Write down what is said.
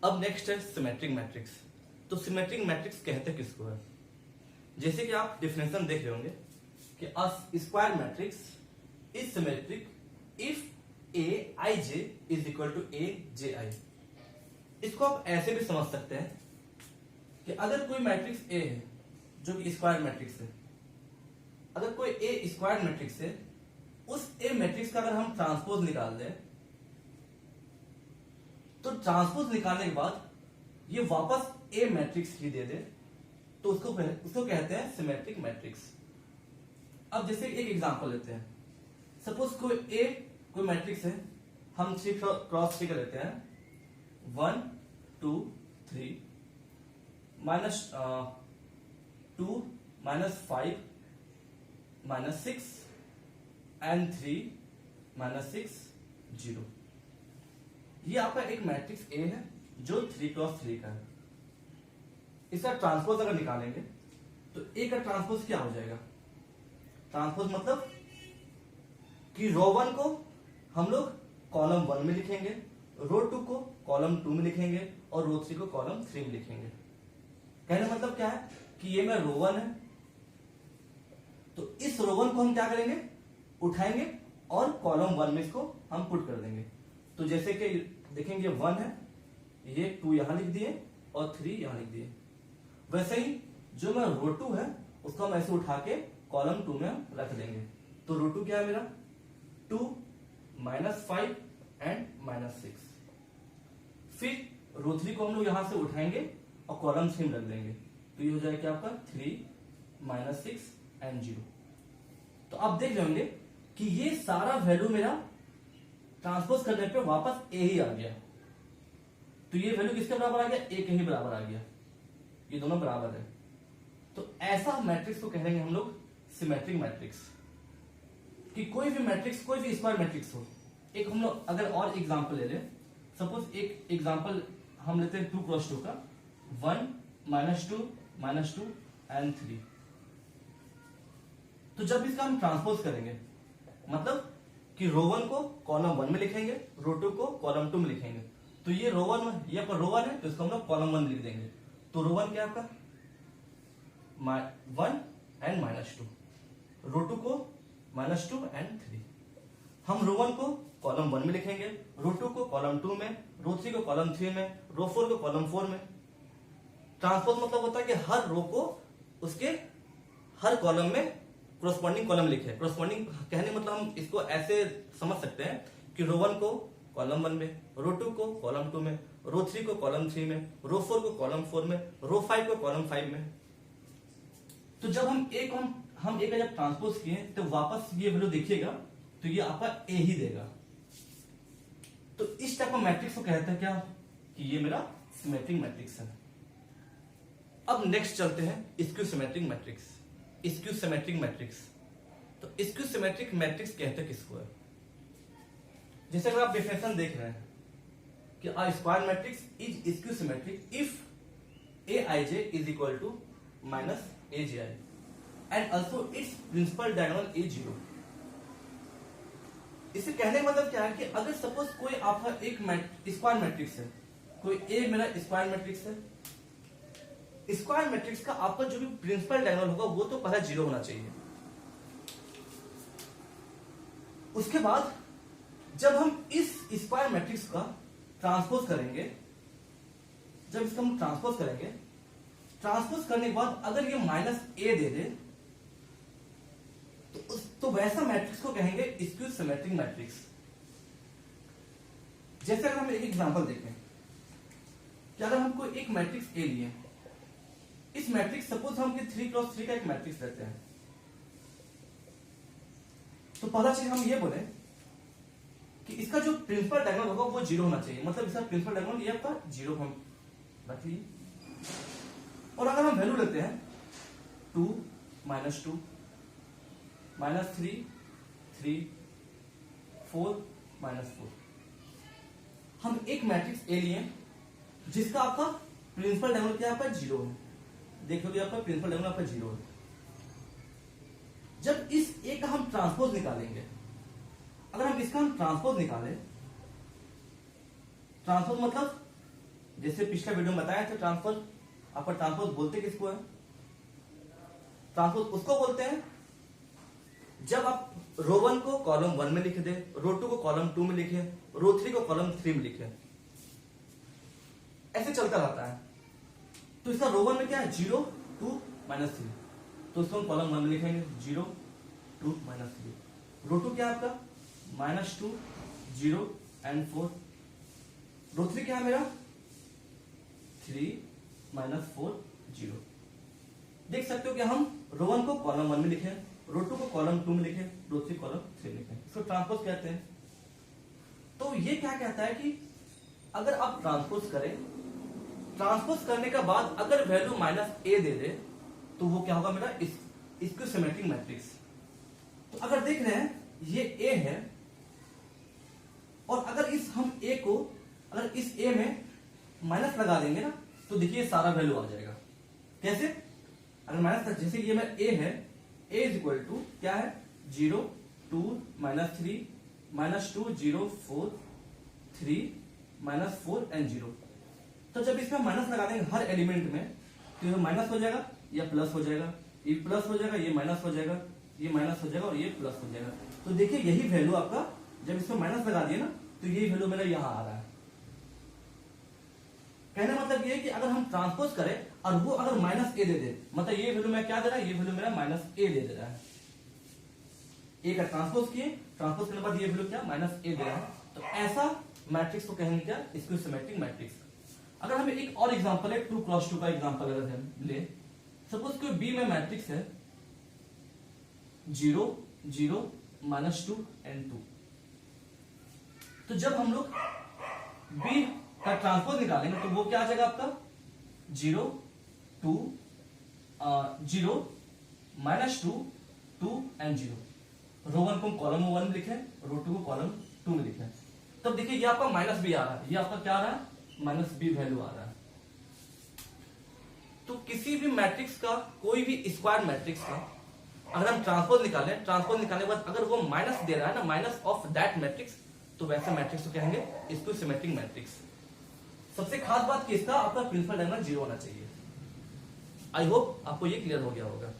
अब नेक्स्ट है symmetric matrix. तो सिमेट्रिक मैट्रिक्स कहते किसको है? जैसे कि आप डिफिनेशन देख रहे होंगे कि a square matrix is symmetric if A I J is equal to A J I. इसको आप ऐसे भी समझ सकते हैं कि अगर कोई मैट्रिक्स ए है जो कि स्क्वायर मैट्रिक्स है, अगर कोई ए स्क्वायर मैट्रिक्स है, उस ए मैट्रिक्स का अगर हम ट्रांसपोज निकाल दें तो ट्रांसपोज निकालने के बाद ये वापस ए मैट्रिक्स ही दे दे तो उसको कहते हैं सिमेट्रिक मैट्रिक्स। अब जैसे एक एग्जांपल लेते हैं, सपोज कोई मैट्रिक्स है, हम 3 क्रॉस 3 का लेते हैं, 1 2 3 -2 -5 -6 and 3 -6 0। ये आपका एक मैट्रिक्स ए है जो 3 क्रॉस 3 का है। इसका ट्रांसपोज अगर निकालेंगे तो ए का ट्रांसपोज क्या हो जाएगा? ट्रांसपोज मतलब कि रो 1 को हम लोग कॉलम 1 में लिखेंगे, रो 2 को कॉलम 2 में लिखेंगे और रो 3 को कॉलम 3 में लिखेंगे। कहने का मतलब क्या है कि ये मेरा रो 1 है, तो इस रो 1 को हम क्या करेंगे? उठाएंगे और कॉलम 1 में इसको हम पुट कर देंगे। तो जैसे कि देखेंगे 1 है, ये 2 यहां लिख दिए और 3 यहां लिख दिए। वैसे ही जो मेरा रो 2 है उसको हम ऐसे उठा के कॉलम 2 में हम रख देंगे। तो रो 2 क्या है मेरा? 2 -5 एंड -6। फिर रो 3 को हम लोग यहां से उठाएंगे और कॉलम 3 में रख देंगे। तो ये हो जाएगा क्या आपका 3 -6 एंड 0। तो आप देख लेंगे कि ये सारा वैल्यू मेरा ट्रांसपोज करने पे वापस ए ही आ गया। तो ये वैल्यू किसके बराबर आ गया? ए के ही बराबर आ गया। ये दोनों बराबर है। तो ऐसा मैट्रिक्स को कहेंगे हम लोग सिमेट्रिक मैट्रिक्स। कि कोई भी मैट्रिक्स, कोई भी स्क्वायर मैट्रिक्स हो। एक हम लोग अगर और एग्जांपल ले लें, सपोज एक एग्जांपल हम लेते हैं 2 क्रॉस 2 का, 1 -2 एंड 3। तो जब इसका हम ट्रांसपोज करेंगे मतलब कि रो 1 को कॉलम 1 में लिखेंगे, रो 2 को कॉलम 2 में लिखेंगे। तो ये रो 1, ये पर रो 1 है तो इसको हम लोग कॉलम 1 में लिख देंगे। तो रो 1 क्या आपका 1 एंड -2, रो 2 को -2 एंड 3। हम रो 1 को कॉलम 1 में लिखेंगे, रो 2 को कॉलम 2 में, रो 3 को कॉलम 3 में, रो 4 को कॉलम 4 में। ट्रांसपोज मतलब होता है कि हर रो को उसके हर कॉलम में कोरस्पॉन्डिंग कॉलम लिखे। कोरस्पॉन्डिंग कहने मतलब हम इसको ऐसे समझ सकते हैं कि रो 1 को कॉलम 1 में, रो 2 को कॉलम 2 में, रो 3 को कॉलम 3 में, रो 4 को कॉलम 4 में, रो 5 को कॉलम 5 में। तो जब हम ए का जब ट्रांसपोज किए तो वापस ये वैल्यू देखिएगा तो ये आपका ए ही देगा। तो इस टाइप का मैट्रिक्स को कहते हैं क्या कि ये मेरा सिमेट्रिक मैट्रिक्स है। अब नेक्स्ट चलते हैं skew symmetric matrix. Skew symmetric matrix, तो स्क्यू सिमेट्रिक मैट्रिक्स कहते किसको है? जैसे अगर आप डेफिनेशन देख रहे हैं कि a square matrix is skew symmetric if A I J is equal to -a ji and also its principal diagonal a 0। इसे कहने का मतलब क्या है कि अगर सपोज कोई आपका एक स्क्वायर मैट्रिक्स है, कोई ए मेरा स्क्वायर मैट्रिक्स है, स्क्वायर मैट्रिक्स का आपका जो भी प्रिंसिपल डायगोनल होगा वो तो पहले 0 होना चाहिए। उसके बाद जब हम इस स्क्वायर मैट्रिक्स का ट्रांसपोज करेंगे, जब इसका हम ट्रांसपोज करेंगे, ट्रांसपोज करने के बाद अगर ये -a दे दे तो वैसा मैट्रिक्स को कहेंगे स्क्यू सिमेट्रिक मैट्रिक्स। जैसे अगर हम एक एग्जांपल देखें कि अगर हम कोई एक मैट्रिक्स ए लिए, इस मैट्रिक्स सपोज हम 3 क्रॉस 3 का एक मैट्रिक्स लेते हैं, तो पहला चीज हम ये बोले कि इसका जो प्रिंसिपल डायगोनल होगा वो 0 होना चाहिए। मतलब इसका प्रिंसिपल डायगोनल ये आपका 0 हम रख लिए। और अगर हम वैल्यू लेते हैं 2 -2 -3 3 4 -4, हम एक मैट्रिक्स ए लिए जिसका आपका प्रिंसिपल डायगोनल क्या आपका 0 है। देखो कि आपका प्रिंसिपल डायगोनल आपका 0 है। जब इस ए का हम ट्रांसपोज निकालेंगे, अगर हम इसका हम ट्रांसपोज निकालें, ट्रांसपोज मतलब जैसे पिछले वीडियो में बताया था ट्रांसपोज, आपका ट्रांसपोज बोलते किसको है? ट्रांसपोज उसको बोलते हैं जब आप रो 1 को कॉलम 1 में लिख दे, रो 2 को कॉलम 2 में लिखे, रो 3 को कॉलम 3 में लिखे, ऐसे चलता रहता है। तो इसका रो 1 में क्या है? 0 2 -3, तो इसको हम कॉलम 1 में लिखेंगे 0 2 -3। रो 2 क्या है आपका? -2 0 एंड 4। रो 3 क्या है मेरा? 3 -4 0। देख सकते हो कि हम रो 1 को कॉलम 1 में लिखे, रो 2 को कॉलम 2 में लिखे, रो 3 कॉलम 3 लिखे, इसको ट्रांसपोज कहते हैं। तो ये क्या कहता है कि अगर आप ट्रांसपोज करें, ट्रांसपोज करने के बाद अगर वैल्यू -a दे दे तो वो क्या होगा मेरा? इसको सिमेट्रिक मैट्रिक्स। तो अगर देख रहे हैं ये a है, और अगर हम a को अगर इस a में माइनस लगा देंगे ना, तो देखिए सारा वैल्यू आ जाएगा। कैसे? अगर माइनस, जैसे ये मेरा a है, a इज इक्वल टू क्या है? 0 2 -3 -2 0 4 3 -4 एंड 0। तो जब इसमें माइनस लगा देंगे हर एलिमेंट में, तो ये माइनस हो जाएगा, या प्लस हो जाएगा, ये प्लस हो जाएगा, ये माइनस हो जाएगा, ये माइनस हो जाएगा, और ये प्लस हो जाएगा। तो देखिए यही वैल्यू आपका, जब इसमें माइनस लगा दिए ना, तो यही वैल्यू मेरा यहां आ रहा है। कहने मतलब ये है कि अगर हम ट्रांसपोज करें और वो अगर -a दे दे, मतलब ये वैल्यू मैं क्या दे रहा है? ये वैल्यू मेरा -a दे रहा है। a का ट्रांसपोज किए, ट्रांसपोज करने के बाद ये वैल्यू क्या? -a दे रहा है। तो ऐसा मैट्रिक्स को कहेंगे क्या? इसको सिमेट्रिक मैट्रिक्स। अगर हमें एक और एग्जांपल है 2 क्रॉस 2 का एग्जांपल अगर हम ले, सपोज कोई बी में मैट्रिक्स है 0 0 -2 एंड 2। तो जब हम लोग बी का ट्रांसपोज निकालेंगे तो वो क्या आ जाएगा आपका? 0 2 0 -2 2 एंड 0। रो 1 को कॉलम 1 में लिखे, रो 2 को कॉलम 2 में लिखे। तब देखिए ये आपका माइनस बी आ रहा है, ये आपका क्या आ रहा है? -b वैल्यू आ रहा है। तो किसी भी मैट्रिक्स का, कोई भी स्क्वायर मैट्रिक्स का अगर हम ट्रांसपोज निकालें, ट्रांसपोज निकालने के बाद अगर वो माइनस दे रहा है ना, माइनस ऑफ दैट मैट्रिक्स, तो वैसे मैट्रिक्स को कहेंगे इसको सिमेट्रिक मैट्रिक्स। सबसे खास बात कि इसका आपका प्रिंसिपल डायगोनल 0 होना चाहिए। आई होप आपको ये क्लियर हो गया होगा।